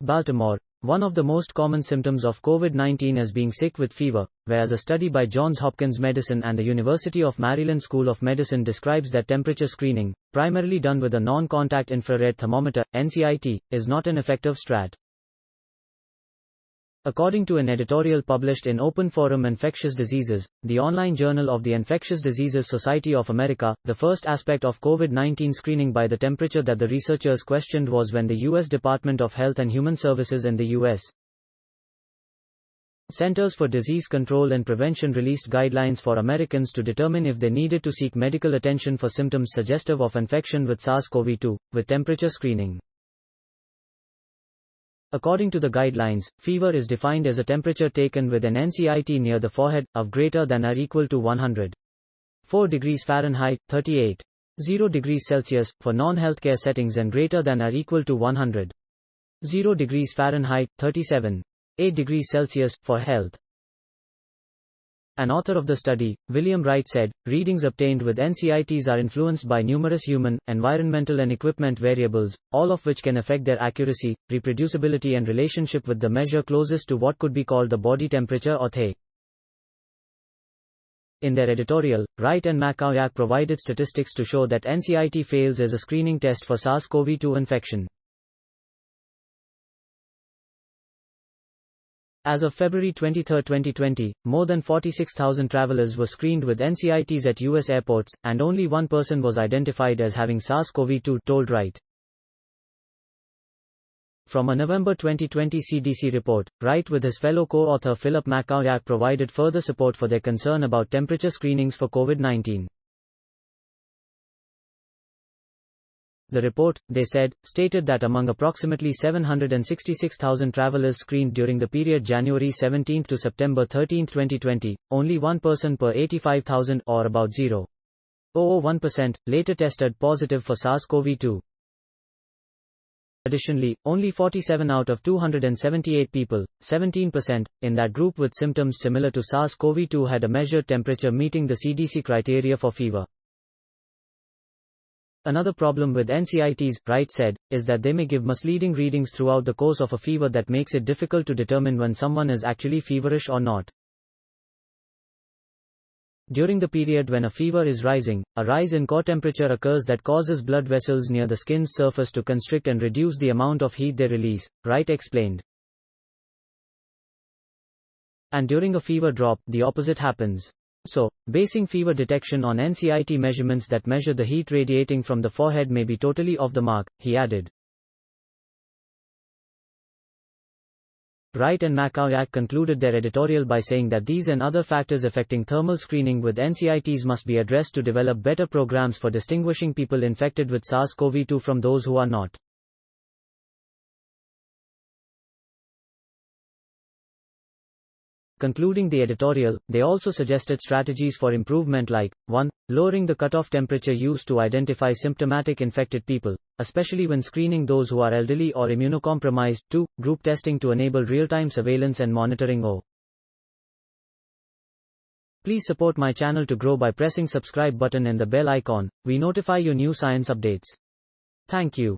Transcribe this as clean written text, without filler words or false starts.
Baltimore. One of the most common symptoms of COVID-19 is being sick with fever, whereas a study by Johns Hopkins Medicine and the University of Maryland School of Medicine describes that temperature screening, primarily done with a non-contact infrared thermometer, NCIT, is not an effective strat. According to an editorial published in Open Forum Infectious Diseases, the online journal of the Infectious Diseases Society of America, the first aspect of COVID-19 screening by the temperature that the researchers questioned was when the U.S. Department of Health and Human Services in the U.S. Centers for Disease Control and Prevention released guidelines for Americans to determine if they needed to seek medical attention for symptoms suggestive of infection with SARS-CoV-2, with temperature screening. According to the guidelines, fever is defined as a temperature taken with an NCIT near the forehead, of greater than or equal to 104 degrees Fahrenheit, 38.0 degrees Celsius, for non-healthcare settings and greater than or equal to 100.0 degrees Fahrenheit, 37.8 degrees Celsius, for health. An author of the study, William Wright, said, readings obtained with NCITs are influenced by numerous human, environmental and equipment variables, all of which can affect their accuracy, reproducibility and relationship with the measure closest to what could be called the body temperature or THE. In their editorial, Wright and McCaullack provided statistics to show that NCIT fails as a screening test for SARS-CoV-2 infection. As of February 23, 2020, more than 46,000 travelers were screened with NCITs at U.S. airports, and only one person was identified as having SARS-CoV-2, told Wright. From a November 2020 CDC report, Wright with his fellow co-author Philip McCaullack provided further support for their concern about temperature screenings for COVID-19. The report, they said, stated that among approximately 766,000 travelers screened during the period January 17 to September 13, 2020, only one person per 85,000, or about 0.001%, later tested positive for SARS-CoV-2. Additionally, only 47 out of 278 people, 17%, in that group with symptoms similar to SARS-CoV-2 had a measured temperature meeting the CDC criteria for fever. Another problem with NCITs, Wright said, is that they may give misleading readings throughout the course of a fever that makes it difficult to determine when someone is actually feverish or not. During the period when a fever is rising, a rise in core temperature occurs that causes blood vessels near the skin's surface to constrict and reduce the amount of heat they release, Wright explained. And during a fever drop, the opposite happens. So, basing fever detection on NCIT measurements that measure the heat radiating from the forehead may be totally off the mark, he added. Wright and McCaullack concluded their editorial by saying that these and other factors affecting thermal screening with NCITs must be addressed to develop better programs for distinguishing people infected with SARS-CoV-2 from those who are not. Concluding the editorial, they also suggested strategies for improvement like, 1. Lowering the cutoff temperature used to identify symptomatic infected people, especially when screening those who are elderly or immunocompromised. 2. Group testing to enable real-time surveillance and monitoring. Please support my channel to grow by pressing subscribe button and the bell icon. We notify you new science updates. Thank you.